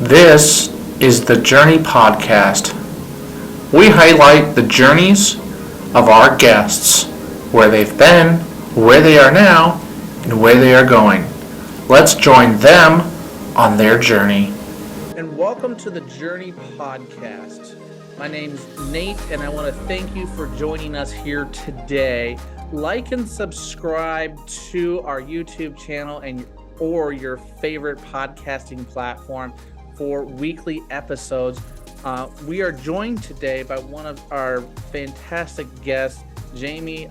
This is the Journey Podcast. We highlight the journeys of our guests, where they've been, where they are now, and where they are going. Let's join them on their journey. And welcome to the Journey Podcast. My name's Nate, and I want to thank you for joining us here today. Like and subscribe to our YouTube channel or your favorite podcasting platform for weekly episodes. We are joined today by one of our fantastic guests, Jamie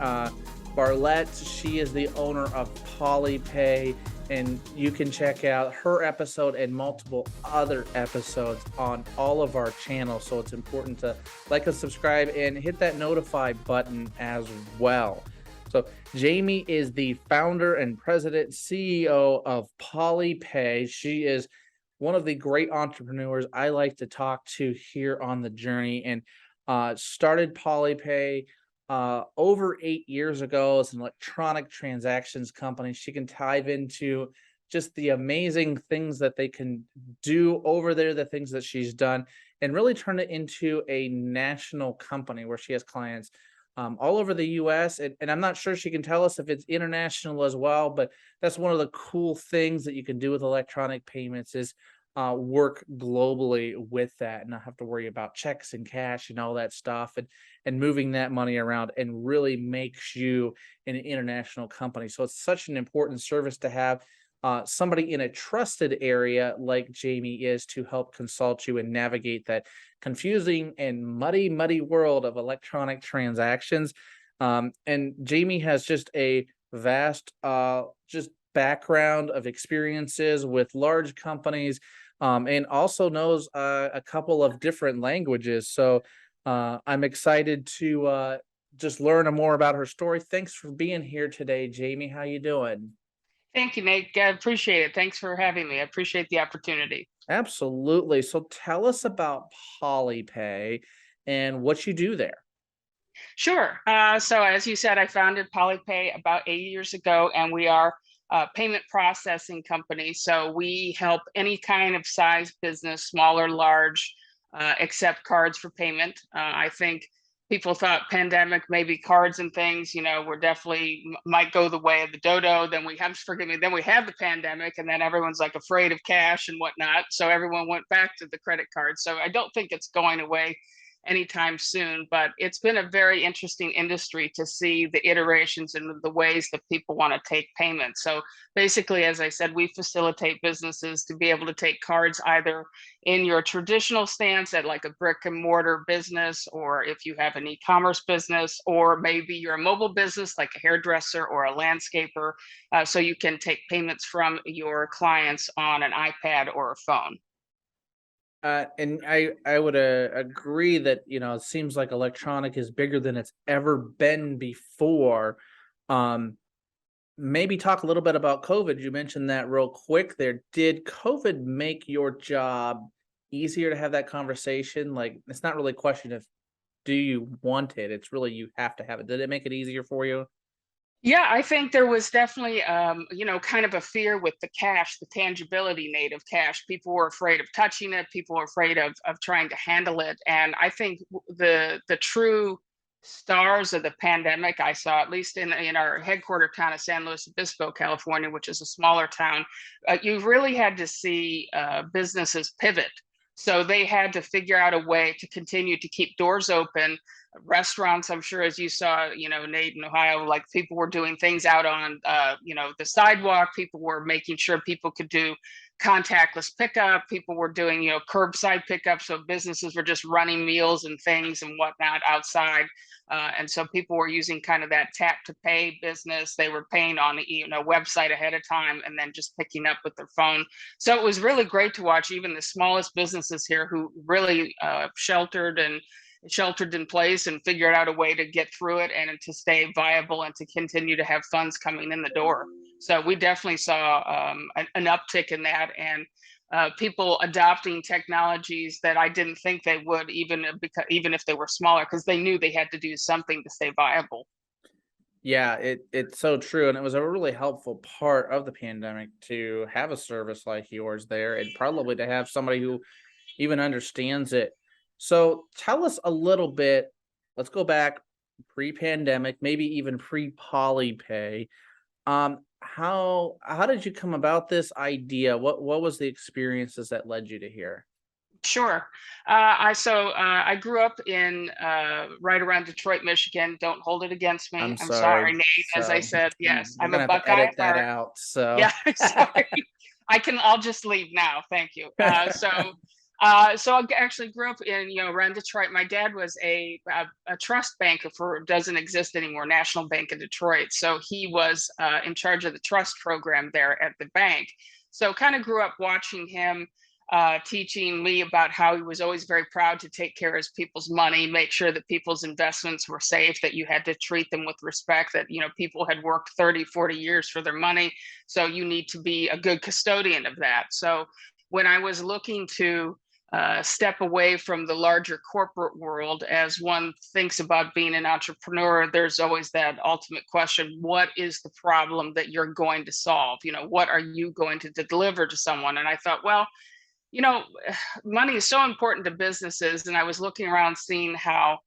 Barlett. She is the owner of PolyPay, and you can check out her episode and multiple other episodes on all of our channels. So it's important to like and subscribe and hit that notify button as well. So Jamie is the founder and president, CEO of PolyPay. She is one of the great entrepreneurs I like to talk to here on the journey, and started PolyPay over 8 years ago as an electronic transactions company. She can dive into just the amazing things that they can do over there, the things that she's done, and really turn it into a national company where she has clients all over the US. And I'm not sure she can tell us if it's international as well, but that's one of the cool things that you can do with electronic payments is work globally with that and not have to worry about checks and cash and all that stuff and moving that money around, and really makes you an international company. So it's such an important service to have somebody in a trusted area like Jamie is to help consult you and navigate that confusing and muddy world of electronic transactions. And Jamie has just a vast just background of experiences with large companies, and also knows a couple of different languages. So I'm excited to just learn more about her story. Thanks for being here today, Jamie. How you doing? Thank you, Nate. I appreciate it. Thanks for having me. I appreciate the opportunity. Absolutely. So tell us about PolyPay and what you do there. Sure. So as you said, I founded PolyPay about 8 years ago, and we are a payment processing company. So we help any kind of size business, small or large, accept cards for payment. I think people thought pandemic, maybe cards and things, were definitely might go the way of the dodo. Then we have, forgive me, then we have the pandemic, and then everyone's like afraid of cash and whatnot. So everyone went back to the credit card. So I don't think it's going away anytime soon, but it's been a very interesting industry to see the iterations and the ways that people want to take payments. So basically, as I said, we facilitate businesses to be able to take cards either in your traditional stance at like a brick and mortar business, or if you have an e-commerce business, or maybe you're a mobile business like a hairdresser or a landscaper. So you can take payments from your clients on an iPad or a phone. And I would agree that it seems like electronic is bigger than it's ever been before. Um, Maybe talk a little bit about COVID. You mentioned that real quick there. Did COVID make your job easier to have that conversation? Like, it's not really a question of do you want it? It's really you have to have it. Did it make it easier for you? Yeah, I think there was definitely, kind of a fear with the cash, the tangibility native cash. People were afraid of touching it. People were afraid of trying to handle it. And I think the true stars of the pandemic I saw, at least in our headquarter town of San Luis Obispo, California, which is a smaller town, you really had to see businesses pivot. So they had to figure out a way to continue to keep doors open. Restaurants, I'm sure, as you saw, Nate, in Ohio, like people were doing things out on, the sidewalk. People were making sure people could do contactless pickup. People were doing, curbside pickup. So businesses were just running meals and things and whatnot outside. And so people were using kind of that tap to pay business. They were paying on the website ahead of time and then just picking up with their phone. So it was really great to watch even the smallest businesses here who really sheltered in place and figured out a way to get through it and to stay viable and to continue to have funds coming in the door. So we definitely saw an uptick in that, and people adopting technologies that I didn't think they would, even if they were smaller, because they knew they had to do something to stay viable. Yeah, it's so true, and it was a really helpful part of the pandemic to have a service like yours there, and probably to have somebody who even understands it. So tell us a little bit. Let's go back pre-pandemic, maybe even pre-PolyPay. How did you come about this idea? What was the experiences that led you to here? Sure. I grew up in right around Detroit, Michigan. Don't hold it against me. I'm I'm sorry, sorry. Nate. As I So said, yes, we're I'm a gonna have to Buckeye edit at that heart. out. So Yeah, sorry. I'll just leave now. Thank you. So I actually grew up in, around Detroit. My dad was a trust banker for, doesn't exist anymore, National Bank of Detroit. So he was in charge of the trust program there at the bank. So kind of grew up watching him teaching me about how he was always very proud to take care of his people's money, make sure that people's investments were safe, that you had to treat them with respect, that, people had worked 30, 40 years for their money. So you need to be a good custodian of that. So when I was looking to step away from the larger corporate world, as one thinks about being an entrepreneur, there's always that ultimate question: what is the problem that you're going to solve? What are you going to deliver to someone? And I thought, well, you know, money is so important to businesses. And I was looking around seeing how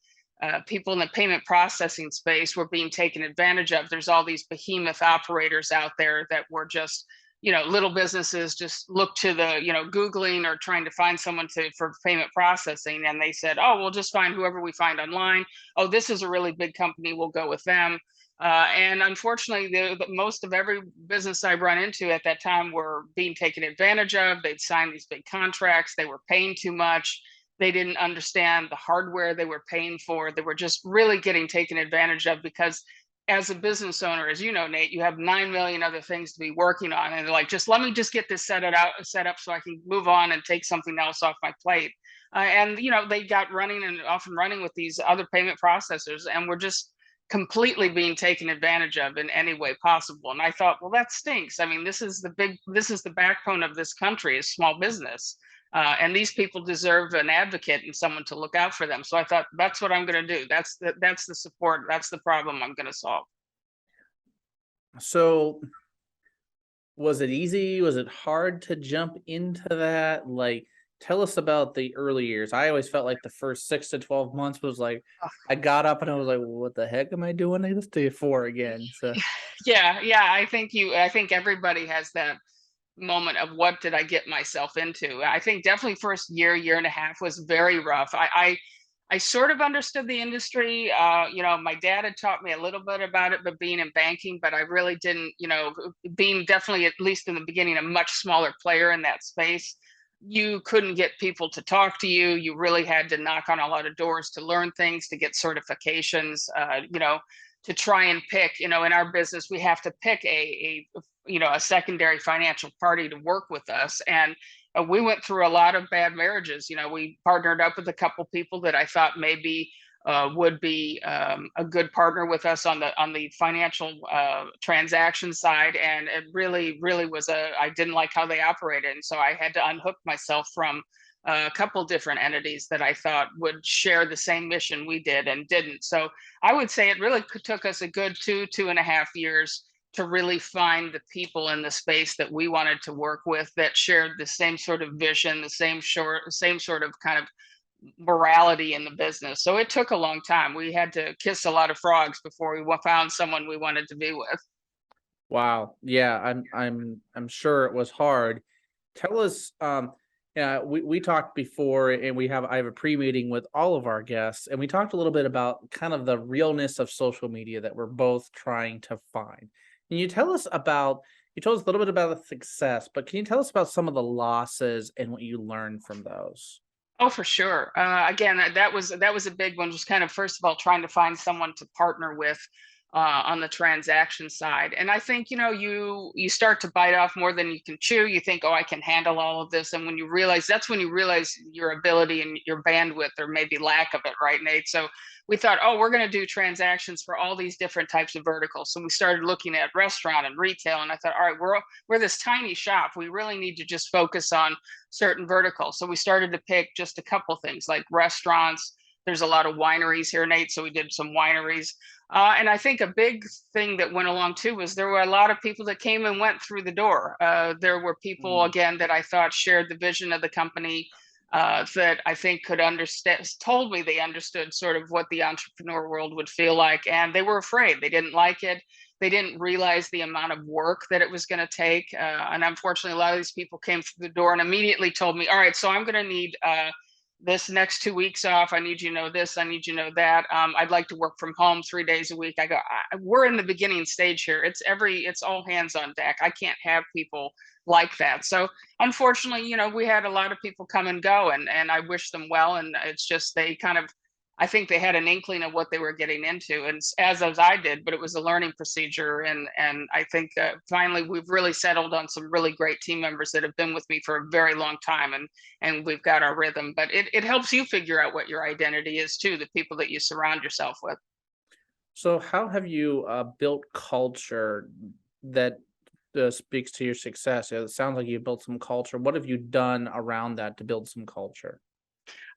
people in the payment processing space were being taken advantage of. There's all these behemoth operators out there that were just, little businesses just look to the, Googling or trying to find someone for payment processing. And they said, oh, we'll just find whoever we find online. Oh, this is a really big company. We'll go with them. And unfortunately, most of every business I run into at that time were being taken advantage of. They'd signed these big contracts. They were paying too much. They didn't understand the hardware they were paying for. They were just really getting taken advantage of because, as a business owner, as you know, Nate, you have 9 million other things to be working on. And they're like, just let me just get this set up so I can move on and take something else off my plate. And, they got running and off and running with these other payment processors, and were just completely being taken advantage of in any way possible. And I thought, well, that stinks. I mean, this is the backbone of this country, is small business. And these people deserve an advocate and someone to look out for them. So I thought, that's what I'm going to do. That's the support. That's the problem I'm going to solve. so was it easy? Was it hard to jump into that? Like, tell us about the early years. I always felt like the first 6 to 12 months was like I got up and I was like, well, what the heck am I doing this day for again? So Yeah. I think everybody has that moment of, what did I get myself into? I think definitely first year and a half was very rough. I sort of understood the industry. My dad had taught me a little bit about it, but being in banking, but I really didn't, being definitely, at least in the beginning, a much smaller player in that space. You couldn't get people to talk to you. You really had to knock on a lot of doors to learn things, to get certifications, to try and pick, in our business, we have to pick a secondary financial party to work with us. And we went through a lot of bad marriages. We partnered up with a couple people that I thought maybe would be a good partner with us on the financial transaction side, and it really was I didn't like how they operated, and so I had to unhook myself from a couple different entities that I thought would share the same mission we did and didn't. So I would say it really took us a good 2.5 years to really find the people in the space that we wanted to work with, that shared the same sort of vision, the same sort of kind of morality in the business. So it took a long time. We had to kiss a lot of frogs before we found someone we wanted to be with. wow. Yeah, I'm sure it was hard. Tell us, yeah, we talked before and I have a pre-meeting with all of our guests, and we talked a little bit about kind of the realness of social media that we're both trying to find. Can you tell us about you told us a little bit about the success, but can you tell us about some of the losses and what you learned from those? Oh, for sure. Again, that was a big one. Just kind of, first of all, trying to find someone to partner with on the transaction side. And I think, you start to bite off more than you can chew. You think, oh, I can handle all of this, and when you realize, that's when you realize your ability and your bandwidth, or maybe lack of it, right, Nate? So we thought, oh, we're going to do transactions for all these different types of verticals. So we started looking at restaurant and retail, and I thought, all right, we're this tiny shop. We really need to just focus on certain verticals. So we started to pick just a couple things like restaurants, there's a lot of wineries here, Nate. So we did some wineries. And I think a big thing that went along too was there were a lot of people that came and went through the door. There were people, again, that I thought shared the vision of the company, that I think could understand, told me they understood sort of what the entrepreneur world would feel like. And they were afraid. They didn't like it. They didn't realize the amount of work that it was going to take. And unfortunately, a lot of these people came through the door and immediately told me, all right, so I'm going to need this next 2 weeks off. I need you to know this. I need you to know that. I'd like to work from home 3 days a week. I go, we're in the beginning stage here. It's all hands on deck. I can't have people like that. So unfortunately, we had a lot of people come and go, and I wish them well. And it's just, they kind of, I think they had an inkling of what they were getting into, and as I did, but it was a learning procedure. And I think finally we've really settled on some really great team members that have been with me for a very long time, and we've got our rhythm. But it helps you figure out what your identity is too, the people that you surround yourself with. So how have you built culture that speaks to your success? It sounds like you built some culture. What have you done around that to build some culture?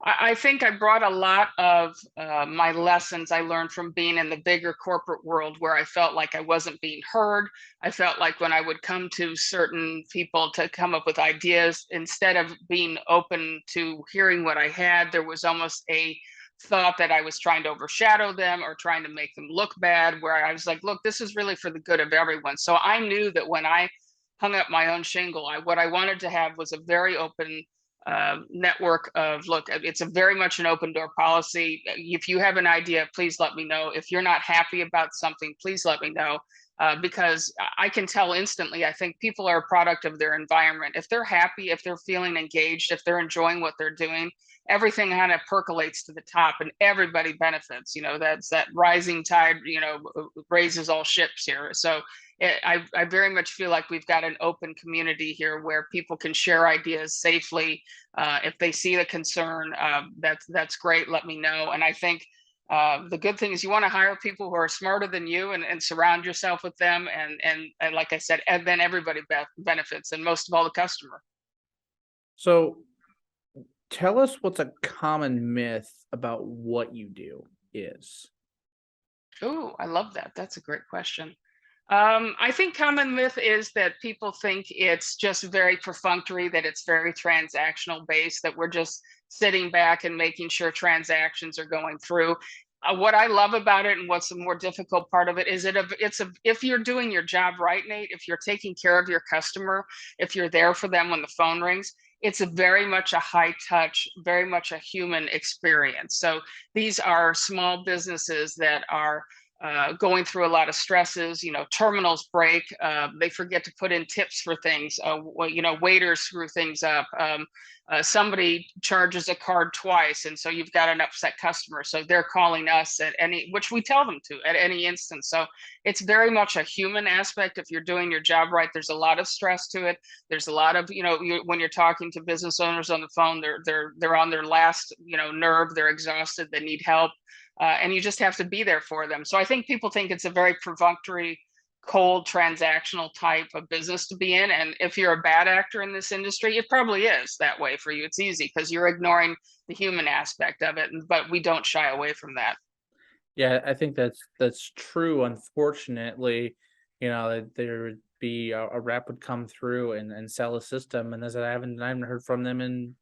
I think I brought a lot of my lessons I learned from being in the bigger corporate world, where I felt like I wasn't being heard. I felt like when I would come to certain people to come up with ideas, instead of being open to hearing what I had, there was almost a thought that I was trying to overshadow them or trying to make them look bad, where I was like, look, this is really for the good of everyone. So I knew that when I hung up my own shingle, what I wanted to have was a very open network of, look, it's a very much an open door policy. If you have an idea, please let me know. If you're not happy about something, please let me know. Because I can tell instantly. I think people are a product of their environment. If they're happy, if they're feeling engaged, if they're enjoying what they're doing, everything kind of percolates to the top and everybody benefits. That's that rising tide, raises all ships here. So I very much feel like we've got an open community here where people can share ideas safely. If they see the concern, that's great. Let me know. And I think the good thing is you want to hire people who are smarter than you, and surround yourself with them. And like I said, and then everybody benefits, and most of all, the customer. So tell us what's a common myth about what you do is. Oh, I love that. That's a great question. I think common myth is that people think it's just very perfunctory, that it's very transactional based, that we're just sitting back and making sure transactions are going through. What I love about it, and what's the more difficult part of it, is if you're doing your job right, Nate, if you're taking care of your customer, if you're there for them when the phone rings, it's very much a high touch, very much a human experience. So these are small businesses that are going through a lot of stresses. Terminals break, they forget to put in tips for things, waiters screw things up, somebody charges a card twice, and so you've got an upset customer, so they're calling us which we tell them to at any instance. So it's very much a human aspect. If you're doing your job right, there's a lot of stress to it. There's a lot of, when you're talking to business owners on the phone, they're on their last nerve, they're exhausted, they need help. And you just have to be there for them. So I think people think it's a very perfunctory, cold, transactional type of business to be in. And if you're a bad actor in this industry, it probably is that way for you. It's easy because you're ignoring the human aspect of it. But we don't shy away from that. Yeah, I think that's true. Unfortunately, that there would be a rep would come through and sell a system, and as I haven't heard from them in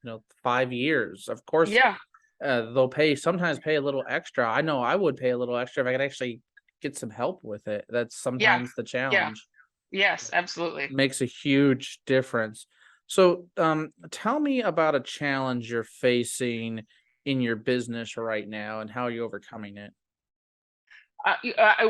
5 years. Of course, Yeah. they'll sometimes pay a little extra. I know I would pay a little extra if I could actually get some help with it. That's sometimes the challenge. Yes, absolutely. Makes a huge difference. So tell me about a challenge you're facing in your business right now and how you're overcoming it.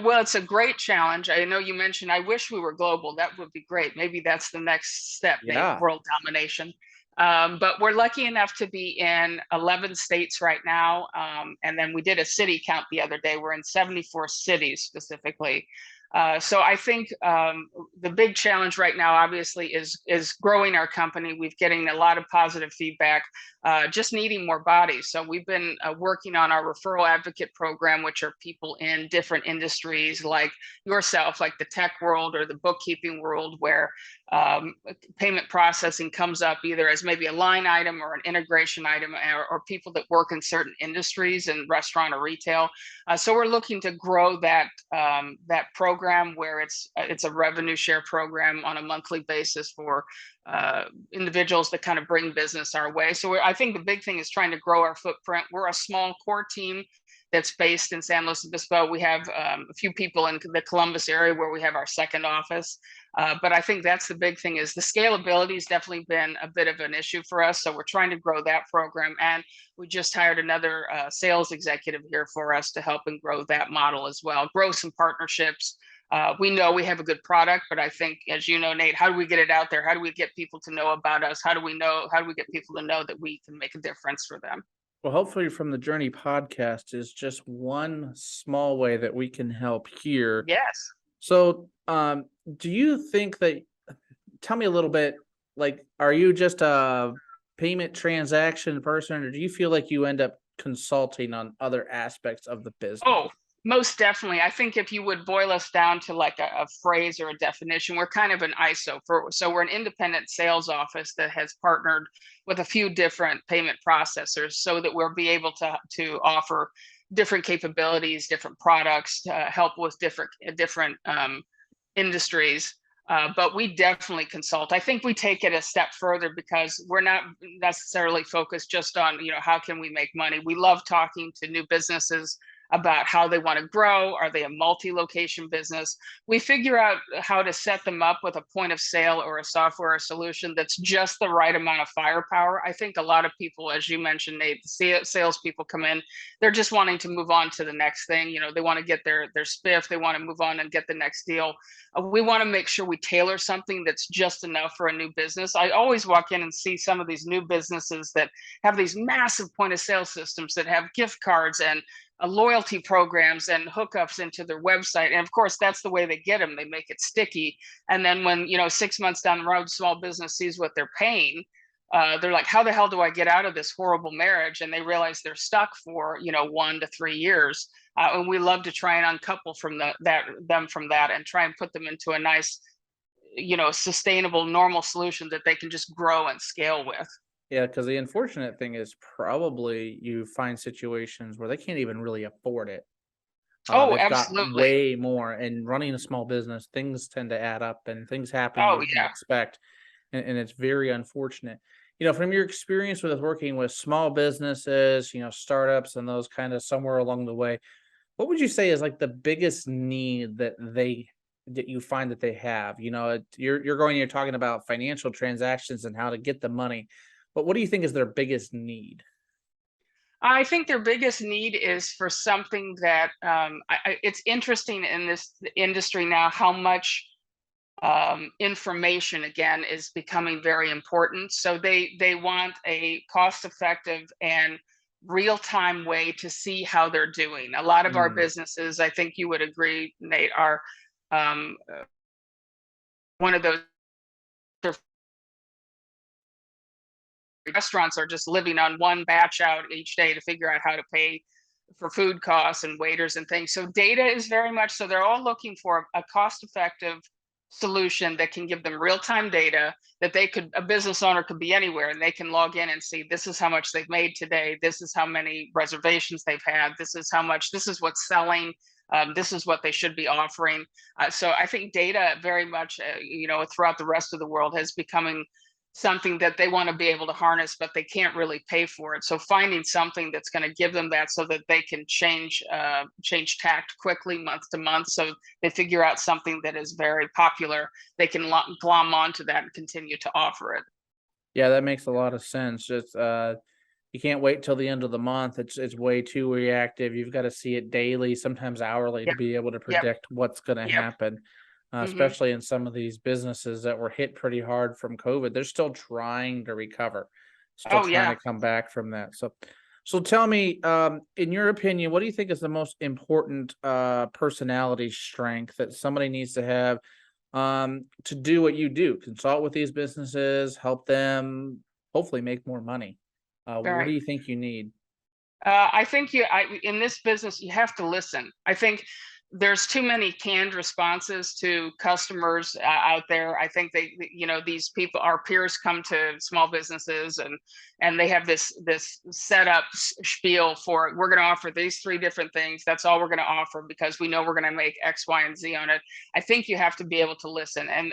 Well, it's a great challenge. I know you mentioned, I wish we were global. That would be great. Maybe that's the next step, Yeah. world domination. But we're lucky enough to be in 11 states right now. And then we did a city count the other day. We're in 74 cities specifically. So I think the big challenge right now, obviously, is growing our company. We're getting a lot of positive feedback, just needing more bodies. So we've been working on our referral advocate program, which are people in different industries like yourself, like the tech world or the bookkeeping world, where payment processing comes up either as maybe a line item or an integration item, or people that work in certain industries in restaurant or retail. So we're looking to grow that program where it's a revenue share program on a monthly basis for individuals that kind of bring business our way. So I think the big thing is trying to grow our footprint. We're a small core team that's based in San Luis Obispo. We have a few people in the Columbus area where we have our second office. But I think that's the big thing, is the scalability has definitely been a bit of an issue for us. So we're trying to grow that program. And we just hired another sales executive here for us to help and grow that model as well, grow some partnerships. We know we have a good product, but I think, as you know, Nate, how do we get it out there? How do we get people to know about us? How do we get people to know that we can make a difference for them? Well, hopefully from the Journey podcast is just one small way that we can help here. Yes. So, do you think that, tell me a little bit, like, are you just a payment transaction person, or do you feel like you end up consulting on other aspects of the business? Oh, most definitely. I think if you would boil us down to like a phrase or a definition, we're kind of an ISO. So we're an independent sales office that has partnered with a few different payment processors so that we'll be able to offer different capabilities, different products to help with different industries. But we definitely consult. I think we take it a step further because we're not necessarily focused just on, how can we make money? We love talking to new businesses about how they want to grow. Are they a multi-location business? We figure out how to set them up with a point of sale or a software solution that's just the right amount of firepower. I think a lot of people, as you mentioned, Nate, the salespeople come in, they're just wanting to move on to the next thing. They want to get their spiff, they want to move on and get the next deal. We want to make sure we tailor something that's just enough for a new business. I always walk in and see some of these new businesses that have these massive point of sale systems that have gift cards and loyalty programs and hookups into their website. And of course, that's the way they get them. They make it sticky. And then when, 6 months down the road, small business sees what they're paying, they're like, how the hell do I get out of this horrible marriage? And they realize they're stuck for, 1 to 3 years. And we love to try and uncouple from them from that and try and put them into a nice, sustainable, normal solution that they can just grow and scale with. Yeah, because the unfortunate thing is probably you find situations where they can't even really afford it. Oh, They've got absolutely. way more, and running a small business, things tend to add up and things happen Oh, you yeah. didn't expect. And it's very unfortunate. From your experience with working with small businesses, startups and those kind of somewhere along the way, what would you say is like the biggest need that you find that they have? You're talking about financial transactions and how to get the money. But what do you think is their biggest need? I think their biggest need is for something that it's interesting in this industry now how much information again is becoming very important. So they want a cost-effective and real-time way to see how they're doing. A lot of our businesses, I think you would agree, Nate, are one of those. Restaurants are just living on one batch out each day to figure out how to pay for food costs and waiters and things. So data is very much so they're all looking for a cost-effective solution that can give them real-time data that a business owner could be anywhere and they can log in and see this is how much they've made today, this is how many reservations they've had, this is how much, this is what's selling, this is what they should be offering. So I think data very much, throughout the rest of the world has becoming something that they want to be able to harness, but they can't really pay for it. So finding something that's going to give them that so that they can change tact quickly month to month. So they figure out something that is very popular. They can glom onto that and continue to offer it. Yeah, that makes a lot of sense. Just you can't wait till the end of the month. It's way too reactive. You've got to see it daily, sometimes hourly, to be able to predict what's going to happen. Especially in some of these businesses that were hit pretty hard from COVID. They're still trying to recover, trying to come back from that. So, So tell me, in your opinion, what do you think is the most important personality strength that somebody needs to have to do what you do? Consult with these businesses, help them hopefully make more money. What do Right. you think you need? I think in this business, you have to listen. I think there's too many canned responses to customers out there. I think these people, our peers, come to small businesses and they have this setup spiel for, we're going to offer these three different things. That's all we're going to offer because we know we're going to make X, Y, and Z on it. I think you have to be able to listen, and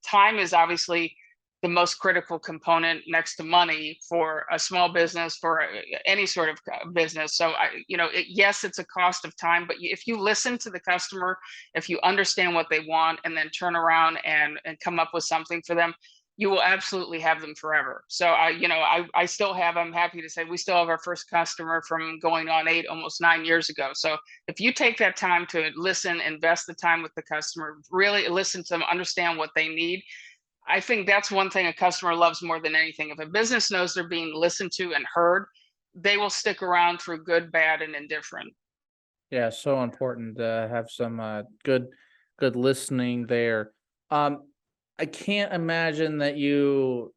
time is obviously the most critical component next to money for a small business, for any sort of business. So yes, it's a cost of time, but if you listen to the customer, if you understand what they want and then turn around and come up with something for them, you will absolutely have them forever. So I still have, I'm happy to say we still have our first customer from going on almost 9 years ago. So if you take that time to listen, invest the time with the customer, really listen to them, understand what they need, I think that's one thing a customer loves more than anything. If a business knows they're being listened to and heard, they will stick around through good, bad, and indifferent. Yeah, so important to have some good listening there. Um, I can't imagine that you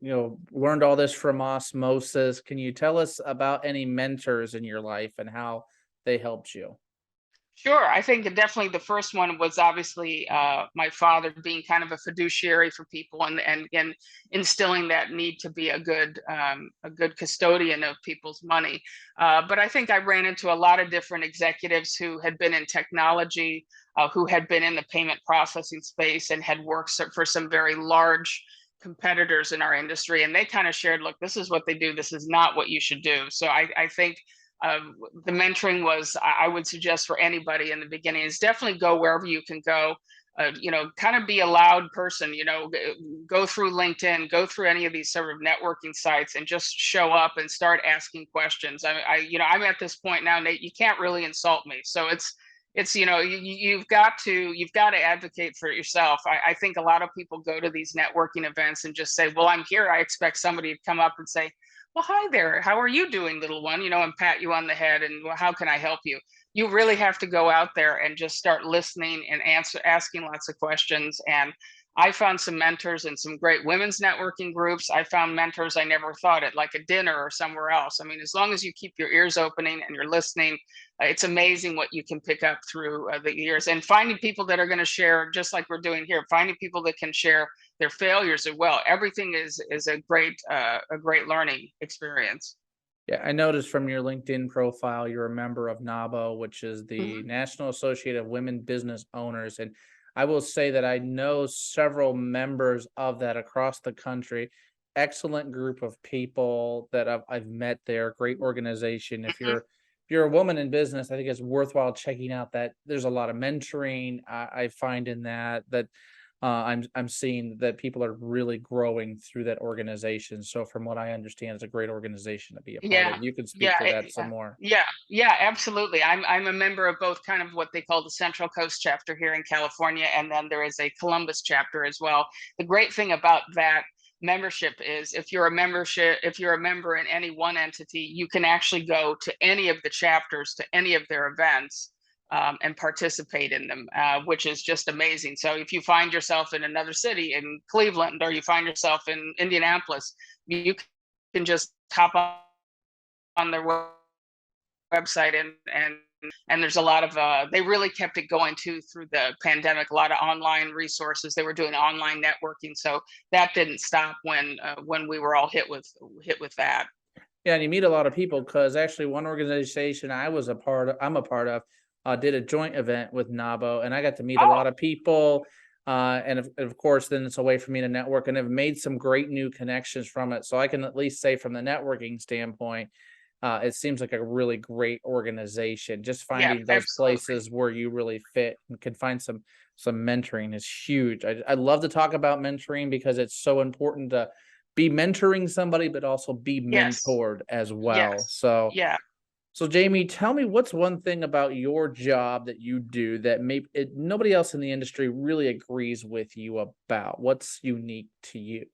learned all this from osmosis. Can you tell us about any mentors in your life and how they helped you? Sure. I think definitely the first one was obviously my father being kind of a fiduciary for people and instilling that need to be a good custodian of people's money. But I think I ran into a lot of different executives who had been in technology, who had been in the payment processing space and had worked for some very large competitors in our industry. And they kind of shared, look, this is what they do. This is not what you should do. So I think the mentoring was, I would suggest for anybody in the beginning, is definitely go wherever you can go. Kind of be a loud person, go through LinkedIn, go through any of these sort of networking sites and just show up and start asking questions. I'm at this point now, Nate, you can't really insult me. So you've got to advocate for yourself. I think a lot of people go to these networking events and just say, well, I'm here. I expect somebody to come up and say, well, hi there. How are you doing, little one? And pat you on the head and, well, how can I help you? You really have to go out there and just start listening and asking lots of questions. And I found some mentors in some great women's networking groups. I found mentors I never thought at, like a dinner or somewhere else. I mean, as long as you keep your ears opening and you're listening, it's amazing what you can pick up through the years, and finding people that are going to share, just like we're doing here, finding people that can share their failures as well. Everything is a great learning experience. Yeah, I noticed from your LinkedIn profile, you're a member of NABO, which is the Mhm. National Association of Women Business Owners. And I will say that I know several members of that across the country. Excellent group of people that I've met there. Great organization. Mhm. If you're a woman in business, I think it's worthwhile checking out that there's a lot of mentoring I find in that I'm seeing that people are really growing through that organization. So from what I understand, it's a great organization to be a part of. Yeah, You can speak yeah, to that some more. yeah, absolutely. I'm a member of both, kind of what they call the Central Coast chapter here in California, and then there is a Columbus chapter as well. The great thing about that membership is, if you're a member in any one entity, you can actually go to any of the chapters, to any of their events, and participate in them, which is just amazing. So if you find yourself in another city, in Cleveland, or you find yourself in Indianapolis, you can just hop on their website and there's a lot of they really kept it going too through the pandemic. A lot of online resources. They were doing online networking, so that didn't stop when we were all hit with that. Yeah, and you meet a lot of people because actually one organization I'm a part of, did a joint event with NABO, and I got to meet a Oh, lot of people. And of course, then it's a way for me to network, and have made some great new connections from it. So I can at least say, from the networking standpoint, it seems like a really great organization. Just yeah, finding those absolutely. places where you really fit and can find some mentoring is huge. I love to talk about mentoring because it's so important to be mentoring somebody, but also be Yes, mentored as well. yes, So, yeah. so Jamie, tell me, what's one thing about your job that you do that nobody else in the industry really agrees with you about? What's unique to you?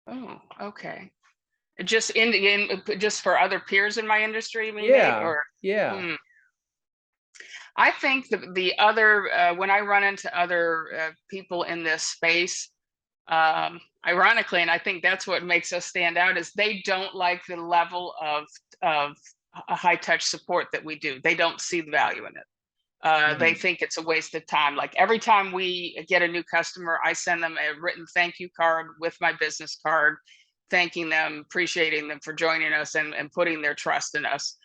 Oh, okay. Just just for other peers in my industry, you mean, Nate? Yeah, Or yeah. hmm. I think the other when I run into other people in this space, ironically, and I think that's what makes us stand out, is they don't like the level of a high touch support that we do. They don't see the value in it. They Mm. think it's a waste of time. Like every time we get a new customer, I send them a written thank you card with my business card, thanking them, appreciating them for joining us and putting their trust in us.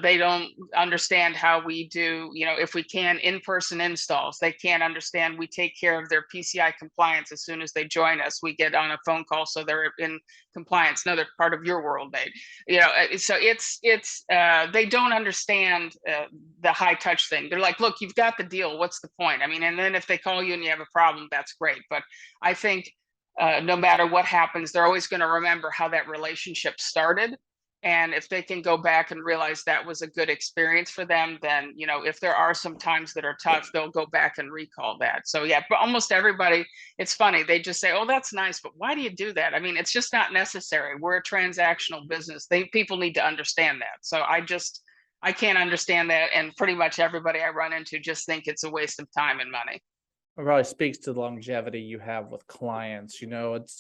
They don't understand how we do, if we can in-person installs. They can't understand we take care of their PCI compliance as soon as they join us. We get on a phone call so they're in compliance. Another part of your world, Nate. So it's they don't understand the high touch thing. They're like, look, you've got the deal. What's the point? I mean, and then if they call you and you have a problem, that's great. But I think no matter what happens, they're always going to remember how that relationship started. And if they can go back and realize that was a good experience for them, then, if there are some times that are tough, they'll go back and recall that. So, yeah, but almost everybody, it's funny. They just say, oh, that's nice, but why do you do that? I mean, it's just not necessary. We're a transactional business. People need to understand that. So I can't understand that. And pretty much everybody I run into just think it's a waste of time and money. It probably speaks to the longevity you have with clients. Hmm.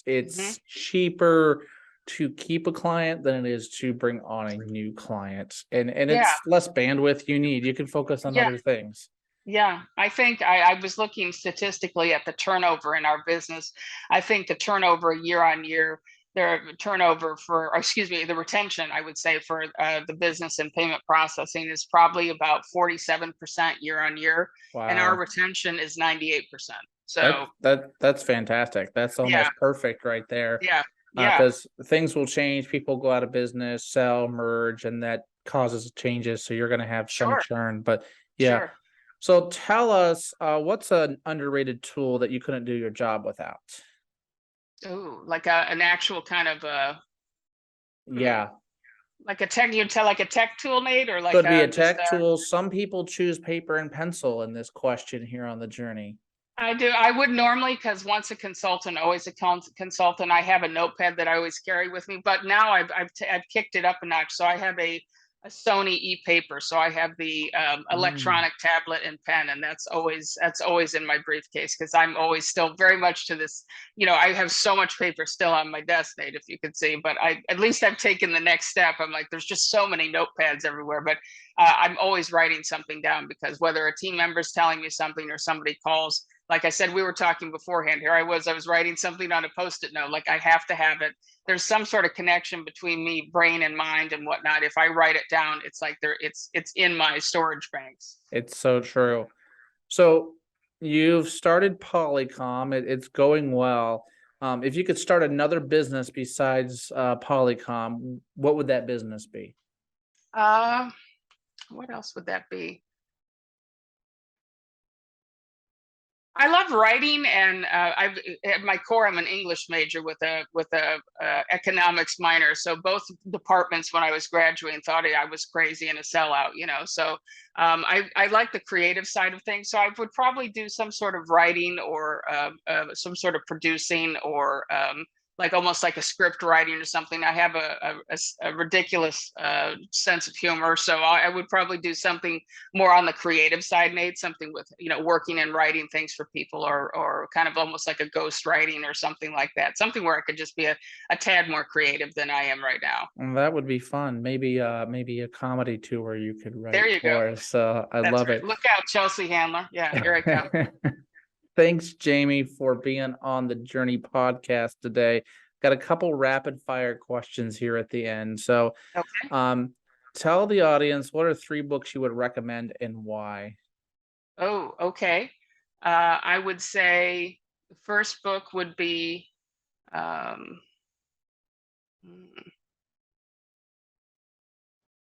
It's cheaper to keep a client than it is to bring on a new client. And Yeah. it's less bandwidth you need. You can focus on Yeah. other things. Yeah, I think I was looking statistically at the turnover in our business. I think the turnover year on year, the retention, I would say, for the business and payment processing is probably about 47% year on year, and our Wow. retention is 98%. That So that's fantastic. That's yeah, almost perfect right there. yeah, yeah, Because things will change, people go out of business, sell, merge, and that causes changes. So you're going to have some sure, churn. But yeah. sure. So tell us, what's an underrated tool that you couldn't do your job without? Oh, like an actual kind of hmm, Yeah. like a tech, you tell like a tech tool, Nate, or like Could be a just tech tool. Some people choose paper and pencil in this question here on the journey. I do. I would normally, because once a consultant, always a consultant. I have a notepad that I always carry with me, but now I've kicked it up a notch. So I have a Sony e-paper. So I have the Mm. electronic tablet and pen, and that's always in my briefcase because I'm always still very much to this. I have so much paper still on my desk, Nate, if you could see. But at least I've taken the next step. I'm like, there's just so many notepads everywhere, but I'm always writing something down because whether a team member's telling me something or somebody calls, like I said, we were talking beforehand. Here I was writing something on a post-it note. Like I have to have it. There's some sort of connection between me, brain and mind and whatnot. If I write it down, it's like it's in my storage banks. It's so true. So you've started Polycom. It's going well. If you could start another business besides Polycom, what would that business be? Uh, what else would that be? I love writing, and at my core, I'm an English major with a economics minor. So both departments, when I was graduating, thought I was crazy and a sellout. So I like the creative side of things. So I would probably do some sort of writing or some sort of producing or like almost like a script writing or something. I have a ridiculous sense of humor, so I would probably do something more on the creative side, Nate, something with, working and writing things for people or kind of almost like a ghost writing or something like that. Something where I could just be a tad more creative than I am right now. That would be fun. Maybe a comedy tour you could There write you go. for us. I That's love right. it. Look out, Chelsea Handler. Yeah, here I come. Thanks, Jamie, for being on the Journey podcast today. Got a couple rapid fire questions here at the end. So, Okay. tell the audience what are 3 books you would recommend and why? Oh, okay. I would say the first book would be um, hmm,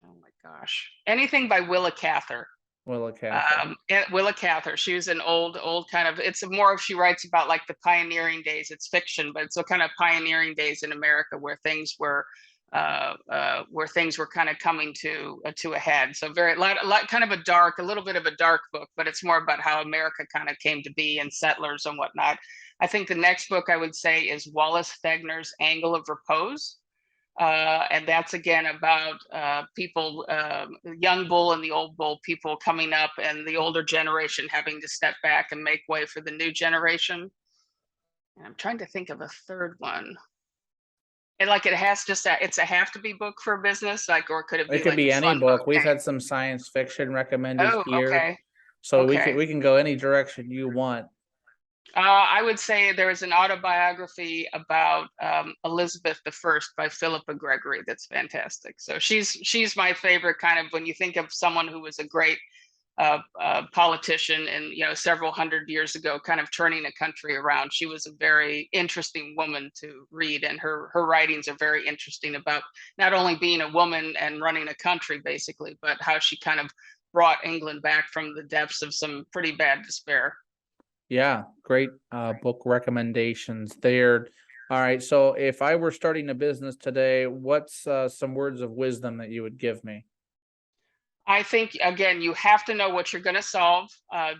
oh my gosh, anything by Willa Cather. Willa Cather. Willa Cather. She was an old kind of. It's more of she writes about like the pioneering days. It's fiction, but it's a kind of pioneering days in America where things were kind of coming to a head. So very lot kind of a little bit of a dark book, but it's more about how America kind of came to be and settlers and whatnot. I think the next book I would say is Wallace Stegner's Angle of Repose. And that's again about people, the young bull and the old bull, people coming up and the older generation having to step back and make way for the new generation. And I'm trying to think of a third one. And like it has just it's a have to be book for business, like, or could it It be could like a be any fun book? book. We've had some science fiction recommended Oh, here, okay. so Okay. we can go any direction you want. I would say there is an autobiography about Elizabeth I by Philippa Gregory that's fantastic. So she's my favorite kind of when you think of someone who was a great politician and several hundred years ago, kind of turning a country around. She was a very interesting woman to read, and her writings are very interesting about not only being a woman and running a country basically, but how she kind of brought England back from the depths of some pretty bad despair. Yeah, great book recommendations there. All right, so if I were starting a business today, what's some words of wisdom that you would give me? I think, again, you have to know what you're going to solve.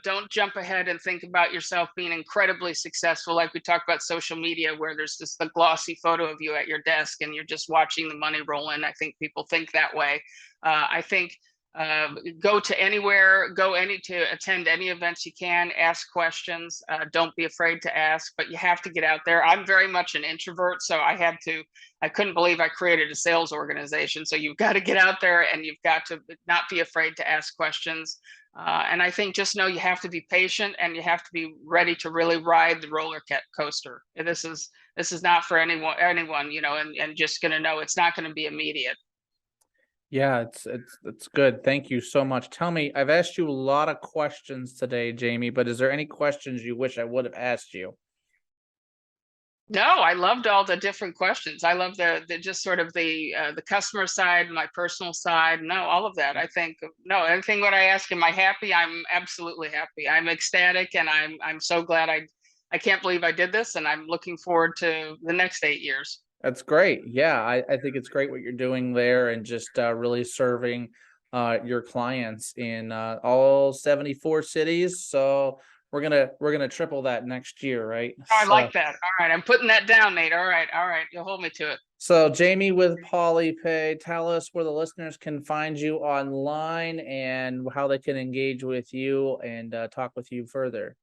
Don't jump ahead and think about yourself being incredibly successful. Like we talked about social media, where there's just the glossy photo of you at your desk and you're just watching the money roll in. I think people think that way. I think go to anywhere, to attend any events you can, ask questions. Don't be afraid to ask, but you have to get out there. I'm very much an introvert, so I couldn't believe I created a sales organization. So you've got to get out there and you've got to not be afraid to ask questions. And I think just know you have to be patient and you have to be ready to really ride the roller coaster. This is not for anyone, and just going to know it's not going to be immediate. Yeah, it's good. Thank you so much. Tell me, I've asked you a lot of questions today, Jamie, but is there any questions you wish I would have asked you? No, I loved all the different questions. I love the just sort of the customer side, my personal side. No, all of that. I think no, anything what I ask, am I happy? I'm absolutely happy. I'm ecstatic, and I'm so glad I can't believe I did this, and I'm looking forward to the next 8 years. That's great. Yeah, I think it's great what you're doing there and just really serving your clients in all 74 cities. So we're gonna triple that next year, right? Oh, I like that. All right, I'm putting that down, Nate. All right, you'll hold me to it. So Jamie with PolyPay, tell us where the listeners can find you online and how they can engage with you and talk with you further.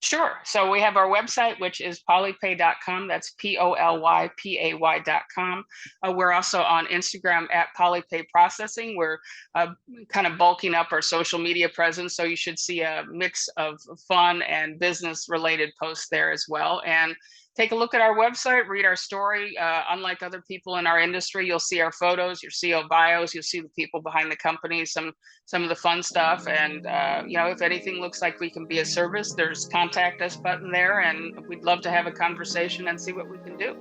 Sure. So we have our website, which is polypay.com. That's POLYPAY.com. We're also on Instagram at PolyPay Processing. We're kind of bulking up our social media presence. So you should see a mix of fun and business related posts there as well. And take a look at our website, read our story. Unlike other people in our industry, you'll see our photos, your CEO bios, you'll see the people behind the company, some of the fun stuff. And, if anything looks like we can be a service, there's contact us button there, and we'd love to have a conversation and see what we can do.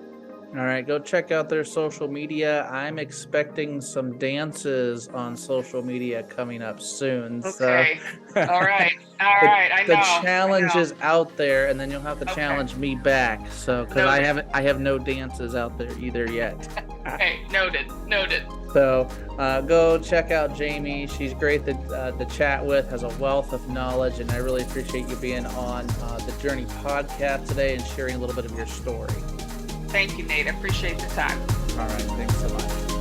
All right, go check out their social media. I'm expecting some dances on social media coming up soon. Okay. So All right. I know. The challenge is out there, and then you'll have to challenge me back. So, because I have no dances out there either yet. Okay, noted. So, go check out Jamie. She's great to chat with, has a wealth of knowledge, and I really appreciate you being on the Journey podcast today and sharing a little bit of your story. Thank you, Nate. I appreciate the time. All right, thanks so much.